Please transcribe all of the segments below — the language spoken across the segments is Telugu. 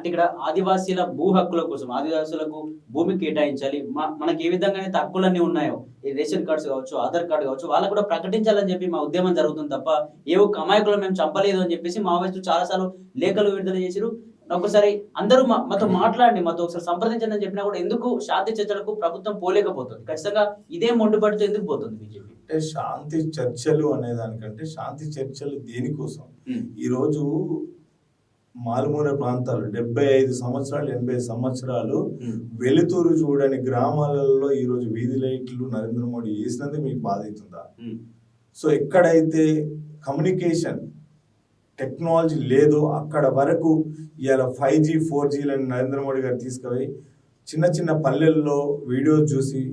అంటే ఇక్కడ ఆదివాసీల భూ హక్కుల కోసం ఆదివాసులకు భూమి కేటాయించాలి. మనకి ఏ విధంగా అయితే హక్కులన్నీ ఉన్నాయో ఈ రేషన్ కార్డ్స్ కావచ్చు, ఆధార్ కార్డు కావచ్చు, వాళ్ళకు కూడా ప్రకటించాలని చెప్పి మా ఉద్యమం జరుగుతుంది తప్ప ఏ ఒక్క అమాయకులు మేము చంపలేదు అని చెప్పేసి మావోయిస్టులు చాలా సార్లు లేఖలు విడుదల చేసిరు. ఒకసారి అందరూ మాతో మాట్లాడండి, మాతో ఒకసారి సంప్రదించండి అని చెప్పినా కూడా ఎందుకు శాంతి చర్చలకు ప్రభుత్వం పోలేకపోతుంది? ఖచ్చితంగా ఇదే మొండిపడితో ఎందుకు పోతుంది బీజేపీ? అంటే శాంతి చర్చలు అనేదానికంటే శాంతి చర్చలు దేనికోసం? ఈరోజు మారుమూల ప్రాంతాలు 75 సంవత్సరాలు 80 సంవత్సరాలు వెలుతురు చూడని గ్రామాలలో ఈరోజు వీధి లైట్లు నరేంద్ర మోడీ వేసినది మీకు బాధ అవుతుందా? సో ఎక్కడైతే కమ్యూనికేషన్ టెక్నాలజీ లేదో అక్కడ వరకు ఇవాళ 5G 4Gలను నరేంద్ర మోడీ గారు తీసుకుపోయి చిన్న చిన్న పల్లెల్లో వీడియోస్ చూసి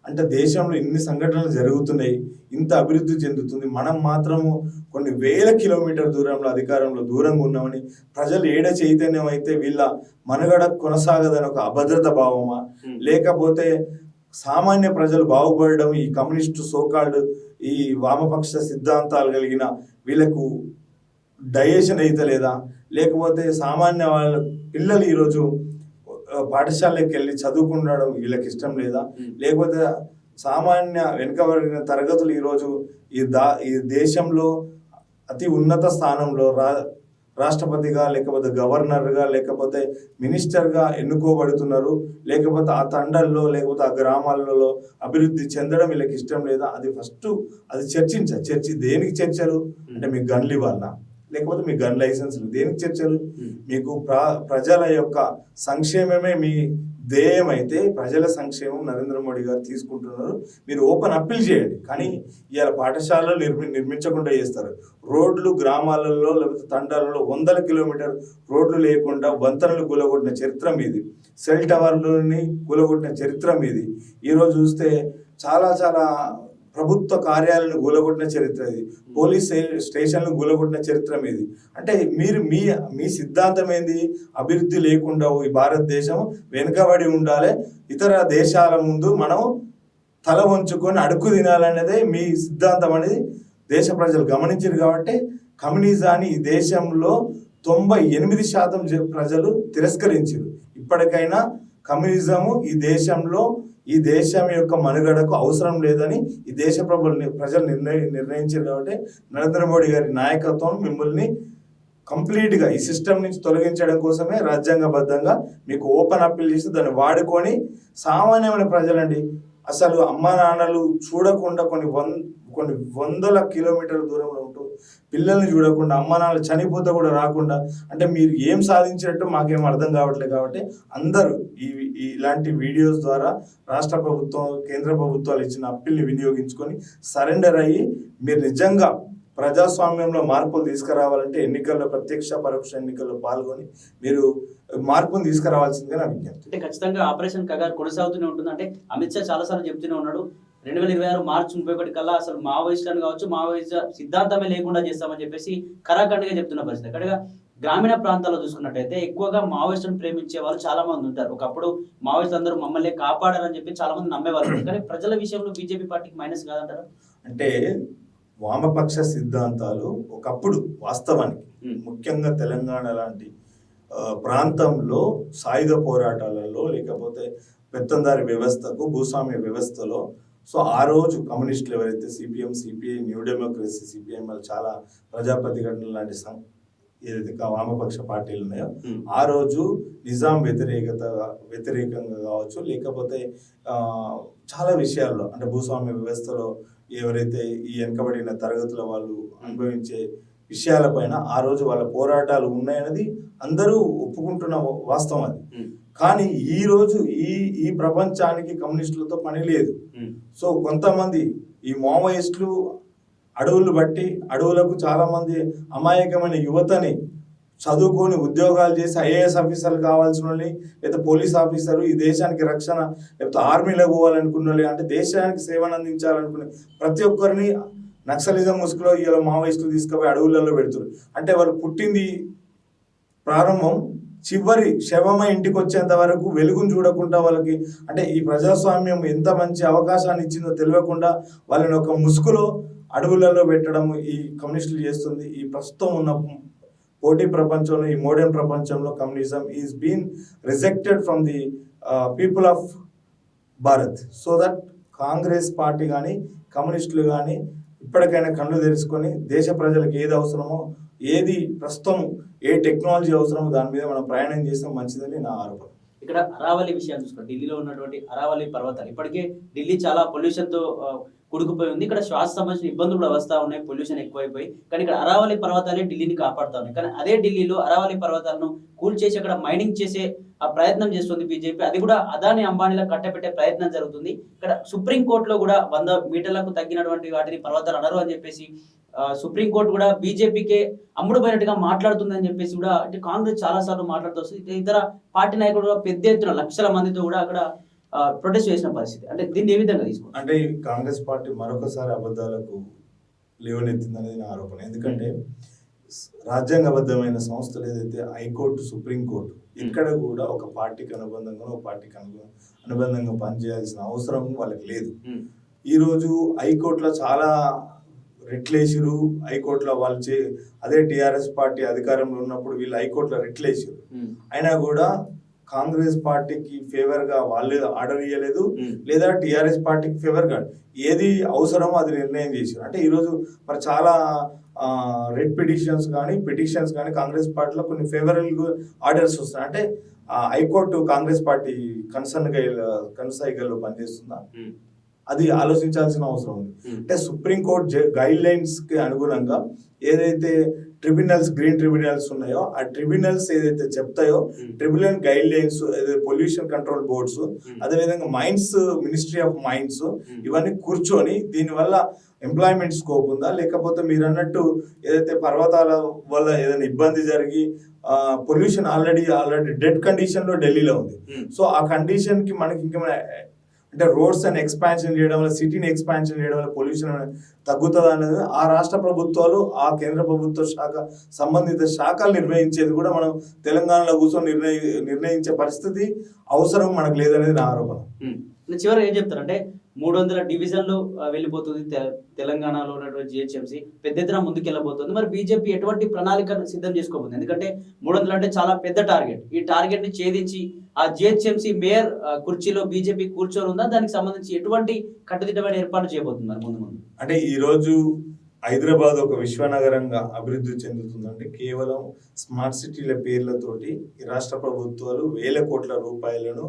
అంటే దేశంలో ఇన్ని సంఘటనలు జరుగుతున్నాయి, ఇంత అభివృద్ధి చెందుతుంది, మనం మాత్రము కొన్ని వేల కిలోమీటర్ దూరంలో అధికారంలో దూరంగా ఉన్నామని ప్రజలు ఏడ చైతన్యం అయితే వీళ్ళ మనుగడ కొనసాగదని ఒక అభద్రత భావమా, లేకపోతే సామాన్య ప్రజలు బాగుపడడం ఈ కమ్యూనిస్టు సోకాల్డ్ ఈ వామపక్ష సిద్ధాంతాలు కలిగిన వీళ్ళకు డైజెషన్ అయితే లేదా, లేకపోతే సామాన్య వాళ్ళ పిల్లలు ఈరోజు పాఠశాలకు వెళ్ళి చదువుకుండడం వీళ్ళకి ఇష్టం లేదా, లేకపోతే సామాన్య వెనుకబడిన తరగతులు ఈరోజు ఈ దేశంలో అతి ఉన్నత స్థానంలో రాష్ట్రపతిగా లేకపోతే గవర్నర్గా లేకపోతే మినిస్టర్గా ఎన్నుకోబడుతున్నారు, లేకపోతే ఆ తండల్లో లేకపోతే ఆ గ్రామాలలో అభివృద్ధి చెందడం వీళ్ళకి ఇష్టం లేదా? అది ఫస్ట్ అది చర్చి దేనికి చర్చలు అంటే మీకు గన్లు ఇవ్వాలన్నా, లేకపోతే మీ గన్ లైసెన్సులు దేనికి చర్చలు? మీకు ప్రజల యొక్క సంక్షేమమే మీ ధ్యేయం అయితే ప్రజల సంక్షేమం నరేంద్ర మోడీ గారు తీసుకుంటున్నారు. మీరు ఓపెన్ అప్పీల్ చేయండి, కానీ ఇవాళ పాఠశాలలో నిర్మించకుండా చేస్తారు. రోడ్లు గ్రామాలలో లేకపోతే తండాలలో 100 కిలోమీటర్ రోడ్లు లేకుండా వంతెనలు కూలగొట్టిన చరిత్ర మీది, సెల్ టవర్లని కూలగొట్టిన చరిత్ర మీది. ఈరోజు చూస్తే చాలా ప్రభుత్వ కార్యాలయాలను గూలగొట్టిన చరిత్ర ఇది, పోలీస్ స్టేషన్లు గూలగొట్టిన చరిత్ర ఇది. అంటే మీరు మీ సిద్ధాంతం ఏంది? అభివృద్ధి లేకుండా ఈ భారతదేశం వెనుకబడి ఉండాలి, ఇతర దేశాల ముందు మనం తల వంచుకొని అడుక్కు తినాలనేదే మీ సిద్ధాంతం అనేది దేశ ప్రజలు గమనించారు. కాబట్టి కమ్యూనిజాన్ని ఈ దేశంలో 98% ప్రజలు తిరస్కరించారు. ఇప్పటికైనా కమ్యూనిజము ఈ దేశం యొక్క మనుగడకు అవసరం లేదని ఈ దేశ ప్రజలు నిర్ణయించారు. కాబట్టి నరేంద్ర మోడీ గారి నాయకత్వం మిమ్మల్ని కంప్లీట్గా ఈ సిస్టమ్ నుంచి తొలగించడం కోసమే రాజ్యాంగబద్ధంగా మీకు ఓపెన్ అప్పీల్ చేసి దాన్ని వాడుకొని సామాన్యమైన ప్రజలండి అసలు అమ్మా నాన్నలు చూడకుండా కొన్ని వందల కిలోమీటర్ల దూరంలో ఉంటూ పిల్లల్ని చూడకుండా అమ్మా నాన్నలు చనిపోతే కూడా రాకుండా అంటే మీరు ఏం సాధించినట్టు మాకేం అర్థం కావట్లేదు. కాబట్టి అందరూ ఇలాంటి వీడియోస్ ద్వారా రాష్ట్ర ప్రభుత్వం కేంద్ర ప్రభుత్వాలు ఇచ్చిన అప్పీల్ని వినియోగించుకొని సరెండర్ అయ్యి మీరు నిజంగా ప్రజాస్వామ్యంలో మార్పులు తీసుకురావాలంటే ఎన్నికల్లో ప్రత్యక్ష పరోక్ష ఎన్నికల్లో పాల్గొని మీరు మార్పును తీసుకురావాల్సిందిగా నా విజ్ఞప్తి. అంటే ఖచ్చితంగా ఆపరేషన్ కగార్ కొనసాగుతూనే ఉంటుంది. అంటే అమిత్ షా చాలాసార్లు చెప్తూనే ఉన్నాడు 2026 మార్చి 31 కల్లా అసలు మావోయిస్టులను కావచ్చు మావోయిస్ట్ సిద్ధాంతమే లేకుండా చేస్తామని చెప్పేసి కరాఖండిగా చెప్తున్న పరిస్థితి. అక్కడగా గ్రామీణ ప్రాంతాల్లో చూసుకున్నట్టయితే ఎక్కువగా మావోయిస్టులను ప్రేమించే వాళ్ళు చాలా మంది ఉంటారు. ఒకప్పుడు మావోయిస్టులు అందరూ మమ్మల్ని కాపాడారని చెప్పి చాలా మంది నమ్మేవాళ్ళు. కానీ ప్రజల విషయంలో బీజేపీ పార్టీకి మైనస్ కాదంటారా? అంటే వామపక్ష సిద్ధాంతాలు ఒకప్పుడు వాస్తవానికి ముఖ్యంగా తెలంగాణ లాంటి ప్రాంతంలో సాయుధ పోరాటాలలో లేకపోతే పెత్తందారి వ్యవస్థకు భూస్వామ్య వ్యవస్థలో సో ఆ రోజు కమ్యూనిస్టులు ఎవరైతే CPM CPI new democracy CPML చాలా ప్రజా ప్రతిఘటనలు లాంటి ఏదైతే వామపక్ష పార్టీలు ఉన్నాయో ఆ రోజు నిజాం వ్యతిరేకంగా కావచ్చు లేకపోతే చాలా విషయాల్లో అంటే భూస్వామ్య వ్యవస్థలో ఎవరైతే ఈ వెనుకబడిన తరగతుల వాళ్ళు అనుభవించే విషయాలపైన ఆ రోజు వాళ్ళ పోరాటాలు ఉన్నాయన్నది అందరూ ఒప్పుకుంటున్న వాస్తవం అది. కానీ ఈ రోజు ఈ ప్రపంచానికి కమ్యూనిస్టులతో పని లేదు. సో కొంతమంది ఈ మావోయిస్టులు అడవులు బట్టి అడవులకు చాలా మంది అమాయకమైన యువతని చదువుకొని ఉద్యోగాలు చేసి ఐఏఎస్ ఆఫీసర్లు కావాల్సిన వాళ్ళని లేదా పోలీస్ ఆఫీసరు ఈ దేశానికి రక్షణ లేకపోతే ఆర్మీలో పోవాలనుకున్న వాళ్ళు అంటే దేశానికి సేవను అందించాలనుకునే ప్రతి ఒక్కరిని నక్సలిజం ముసుగులో ఇలా మావోయిస్టులు తీసుకుపోయి అడవులలో పెడుతున్నారు. అంటే వాళ్ళు పుట్టింది ప్రారంభం చివరి శవమై ఇంటికి వచ్చేంత వరకు వెలుగును చూడకుండా వాళ్ళకి అంటే ఈ ప్రజాస్వామ్యం ఎంత మంచి అవకాశాన్ని ఇచ్చిందో తెలియకుండా వాళ్ళని ఒక ముసుగులో అడవులలో పెట్టడం ఈ కమ్యూనిస్టులు చేస్తుంది. ఈ ప్రస్తుతం ఉన్న పోటీ ప్రపంచంలో, ఈ మోడర్న్ ప్రపంచంలో communism is been rejected from the people of Bharat. So that Congress party కానీ కమ్యూనిస్టులు కానీ ఇప్పటికైనా కళ్ళు తెరుచుకొని దేశ ప్రజలకు ఏది అవసరమో, ఏది ప్రస్తుతం ఏ టెక్నాలజీ అవసరమో దాని మీద మనం ప్రయాణం చేస్తాం మంచిదని నా ఆరోపణ. ఇక్కడ అరావళి విషయాన్ని చూసుకుంటే ఢిల్లీలో ఉన్నటువంటి అరావళి పర్వతాలు ఇప్పటికే ఢిల్లీ చాలా పొల్యూషన్ తో కుడుకుపోయి ఉంది. ఇక్కడ శ్వాస సంబంధించిన ఇబ్బందులు కూడా వస్తూ ఉన్నాయి, పొల్యూషన్ ఎక్కువైపోయి. కానీ ఇక్కడ అరావళి పర్వతాలే ఢిల్లీని కాపాడుతా ఉన్నాయి. కానీ అదే ఢిల్లీలో అరావళి పర్వతాలను కూల్చేసి అక్కడ మైనింగ్ చేసే ఆ ప్రయత్నం చేస్తుంది బీజేపీ. అది కూడా అదాని అంబానీలో కట్టబెట్టే ప్రయత్నం జరుగుతుంది. ఇక్కడ సుప్రీంకోర్టులో కూడా 100 మీటర్లకు తగ్గినటువంటి వాటిని పర్వతాలు అనరు అని చెప్పేసి సుప్రీంకోర్టు కూడా బీజేపీకే అమ్ముడుపోయినట్టుగా మాట్లాడుతుందని చెప్పేసి కూడా అంటే కాంగ్రెస్ చాలా సార్లు మాట్లాడుతూ వస్తుంది. ఇతర పార్టీ నాయకులు కూడా పెద్ద ఎత్తున లక్షల మందితో కూడా అక్కడ ప్రొటెస్ట్ చేసిన పరిస్థితి. అంటే దీన్ని ఏ విధంగా తీసుకోండి? అంటే కాంగ్రెస్ పార్టీ మరొకసారి అబద్ధాలకు లేవనెత్తిందనేది నా ఆరోపణ. ఎందుకంటే రాజ్యాంగబద్ధమైన సంస్థలు ఏదైతే హైకోర్టు, సుప్రీంకోర్టు, ఇక్కడ కూడా ఒక పార్టీకి అనుబంధంగా ఒక పార్టీకి అనుబంధంగా పనిచేయాల్సిన అవసరం వాళ్ళకి లేదు. ఈరోజు హైకోర్టులో చాలా రిట్లేసిరు. హైకోర్టులో వాళ్ళు అదే టీఆర్ఎస్ పార్టీ అధికారంలో ఉన్నప్పుడు వీళ్ళు హైకోర్టులో రిట్లేసిరు. అయినా కూడా కాంగ్రెస్ పార్టీకి ఫేవర్ గా వాళ్ళు ఆర్డర్ ఇవ్వలేదు, లేదా టిఆర్ఎస్ పార్టీకి ఫేవర్ గా ఏది అవసరమో అది నిర్ణయం చేశారు. అంటే ఈరోజు మరి చాలా రెడ్ పిటిషన్స్ కానీ కాంగ్రెస్ పార్టీలో కొన్ని ఫేవరబుల్ ఆర్డర్స్ వస్తున్నాయి. అంటే హైకోర్టు కాంగ్రెస్ పార్టీ కన్సైగల్లో పనిచేస్తుందా, అది ఆలోచించాల్సిన అవసరం ఉంది. అంటే సుప్రీంకోర్టు గైడ్ లైన్స్ కి అనుగుణంగా ఏదైతే గ్రీన్ ట్రిబ్యునల్స్ ఉన్నాయో ఆ ట్రిబ్యునల్స్ ఏదైతే చెప్తాయో, tribunal guidelines, pollution control boards, అదేవిధంగా మినిస్ట్రీ ఆఫ్ మైన్స్, ఇవన్నీ కూర్చొని దీనివల్ల ఎంప్లాయ్మెంట్ స్కోప్ ఉందా, లేకపోతే మీరు అన్నట్టు ఏదైతే పర్వతాల వల్ల ఏదైనా ఇబ్బంది జరిగి పొల్యూషన్ ఆల్రెడీ డెడ్ కండిషన్ లో ఢిల్లీలో ఉంది. సో ఆ కండిషన్ కి మనకి ఇంకేమైనా అంటే రోడ్స్ అని ఎక్స్పాన్షన్ చేయడం వల్ల, సిటీని ఎక్స్పాన్షన్ చేయడం వల్ల పొల్యూషన్ తగ్గుతుంది అనేది ఆ రాష్ట్ర ప్రభుత్వాలు, ఆ కేంద్ర ప్రభుత్వ సంబంధిత శాఖలు నిర్ణయించేది కూడా మనం తెలంగాణలో కూర్చొని నిర్ణయించే పరిస్థితి అవసరం మనకు లేదనేది నా ఆరోపణ. చివరి ఏం చెప్తారంటే 300 డివిజన్లు వెళ్ళిపోతుంది తెలంగాణలో ఉన్నటువంటి జిహెచ్ఎంసీ పెద్ద ఎత్తున ముందుకెళ్ళబోతుంది. మరి బీజేపీ ఎటువంటి ప్రణాళికను సిద్ధం చేసుకోబోతుంది? ఎందుకంటే 300 అంటే చాలా పెద్ద టార్గెట్. ఈ టార్గెట్ ని ఛేదించి ఆ జిహెచ్ఎంసీ మేయర్ కుర్చీలో బీజేపీ కూర్చొని ఉందా, దానికి సంబంధించి ఎటువంటి కట్టుదిట్టమైన ఏర్పాటు చేయబోతున్నారు ముందు? అంటే ఈ రోజు హైదరాబాద్ ఒక విశ్వనగరంగా అభివృద్ధి చెందుతుందంటే కేవలం స్మార్ట్ సిటీల పేర్లతోటి ఈ రాష్ట్ర ప్రభుత్వాలు వేల కోట్ల రూపాయలను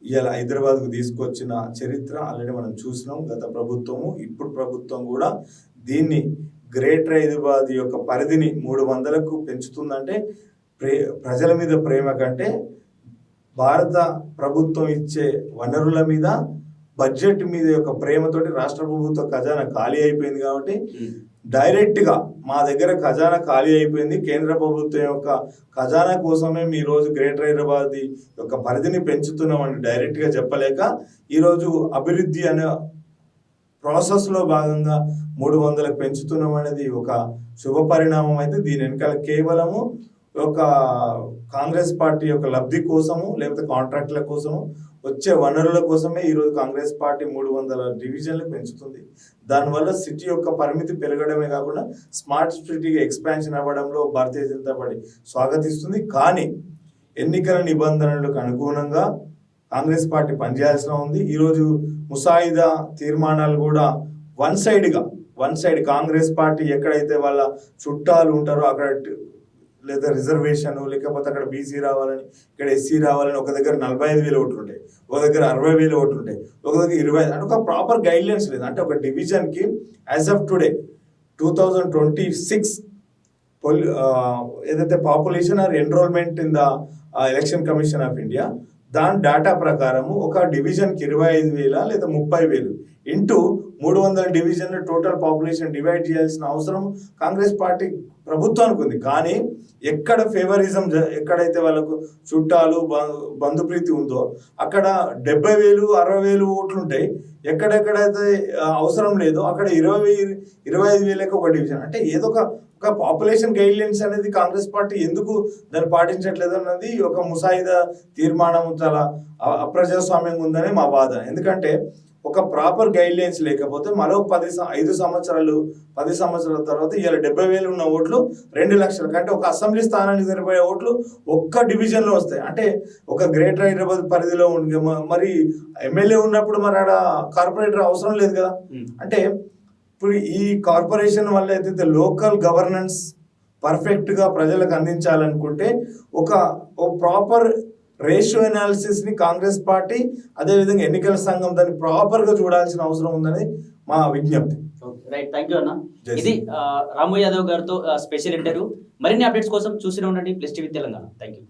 ఇవాళ హైదరాబాద్కు తీసుకొచ్చిన చరిత్ర ఆల్రెడీ మనం చూసినాం. గత ప్రభుత్వము, ఇప్పుడు ప్రభుత్వం కూడా దీన్ని గ్రేటర్ హైదరాబాద్ యొక్క పరిధిని 300కు పెంచుతుందంటే ప్రజల మీద ప్రేమ కంటే భారత ప్రభుత్వం ఇచ్చే వనరుల మీద, బడ్జెట్ మీద యొక్క ప్రేమతోటి రాష్ట్ర ప్రభుత్వ ఖజానా ఖాళీ అయిపోయింది. కాబట్టి డైరెక్ట్ గా మా దగ్గర ఖజానా ఖాళీ అయిపోయింది, కేంద్ర ప్రభుత్వం యొక్క ఖజానా కోసమే ఈ రోజు గ్రేటర్ హైదరాబాద్ యొక్క పరిధిని పెంచుతున్నామని డైరెక్ట్ గా చెప్పలేక ఈరోజు అభివృద్ధి అనే ప్రాసెస్ లో భాగంగా 300కు పెంచుతున్నాం అనేది ఒక శుభ పరిణామం. అయితే దీని వెనకాల కేవలము ఒక కాంగ్రెస్ పార్టీ యొక్క లబ్ధి కోసము, లేకపోతే కాంట్రాక్టుల కోసము, వచ్చే వనరుల కోసమే ఈరోజు కాంగ్రెస్ పార్టీ 300 డివిజన్లు పెంచుతుంది. దానివల్ల సిటీ యొక్క పరిమితి పెరగడమే కాకుండా స్మార్ట్ సిటీగా ఎక్స్పాన్షన్ అవ్వడంలో భారతీయ జనతా పార్టీ స్వాగతిస్తుంది. కానీ ఎన్నికల నిబంధనలకు అనుగుణంగా కాంగ్రెస్ పార్టీ పనిచేయాల్సిన ఉంది. ఈరోజు ముసాయిదా తీర్మానాలు కూడా వన్ సైడ్ కాంగ్రెస్ పార్టీ ఎక్కడైతే వాళ్ళ చుట్టాలు ఉంటారో అక్కడ, లేదా రిజర్వేషన్, లేకపోతే అక్కడ బీసీ రావాలని, ఇక్కడ ఎస్సీ రావాలని, ఒక దగ్గర 45,000 ఓట్లు ఉంటాయి, ఒక దగ్గర 60,000 ఓట్లు ఉంటాయి, ఒక దగ్గర 20. అంటే ఒక ప్రాపర్ గైడ్ లైన్స్ లేదు. అంటే ఒక డివిజన్కి యాజ్ ఆఫ్ టుడే 2026 ఏదైతే population or enrolment in the Election Commission of India, దాని డేటా ప్రకారము ఒక డివిజన్కి 25,000 లేదా 30,000 ఇంటూ 300 డివిజన్ల టోటల్ పాపులేషన్ డివైడ్ చేయాల్సిన అవసరం కాంగ్రెస్ పార్టీ ప్రభుత్వానికి ఉంది. కానీ ఎక్కడ ఫేవరిజం, ఎక్కడైతే వాళ్ళకు చుట్టాలు బంధుప్రీతి ఉందో అక్కడ 70,000 60,000 ఓట్లు ఉంటాయి. ఎక్కడెక్కడైతే అవసరం లేదో అక్కడ 25,000 ఒక డివిజన్. అంటే ఏదో ఒక పాపులేషన్ గైడ్ లైన్స్ అనేది కాంగ్రెస్ పార్టీ ఎందుకు దాన్ని పాటించట్లేదు అన్నది ఒక ముసాయిదా తీర్మానం చాలా అప్రజాస్వామ్యంగా ఉందని మా వాదన. ఎందుకంటే ఒక ప్రాపర్ గైడ్ లైన్స్ లేకపోతే మరో 5 సంవత్సరాలు 10 సంవత్సరాల తర్వాత ఇలా 70,000 ఉన్న ఓట్లు 2 లక్షల కంటే ఒక అసెంబ్లీ స్థానానికి సరిపోయే ఓట్లు ఒక్క డివిజన్లో వస్తాయి. అంటే ఒక గ్రేటర్ హైదరాబాద్ పరిధిలో ఉండి మరి ఎమ్మెల్యే ఉన్నప్పుడు మరి ఆడ కార్పొరేటర్ అవసరం లేదు కదా. అంటే ఇప్పుడు ఈ కార్పొరేషన్ వల్ల అయితే లోకల్ గవర్నెన్స్ పర్ఫెక్ట్గా ప్రజలకు అందించాలనుకుంటే ఒక ప్రాపర్ రేషియో అనాలిసిస్ ని కాంగ్రెస్ పార్టీ అదేవిధంగా ఎన్నికల సంఘం దాన్ని ప్రాపర్ గా చూడాల్సిన అవసరం ఉందని మా విజ్ఞప్తి. రైట్, థ్యాంక్ యూ అన్న. ఇది రాము యాదవ్ గారితో స్పెషల్ ఇంటర్వ్యూ. మరిన్ని అప్డేట్స్ కోసం చూస్తూనే ఉండండి plus TV Telangana. Thank you.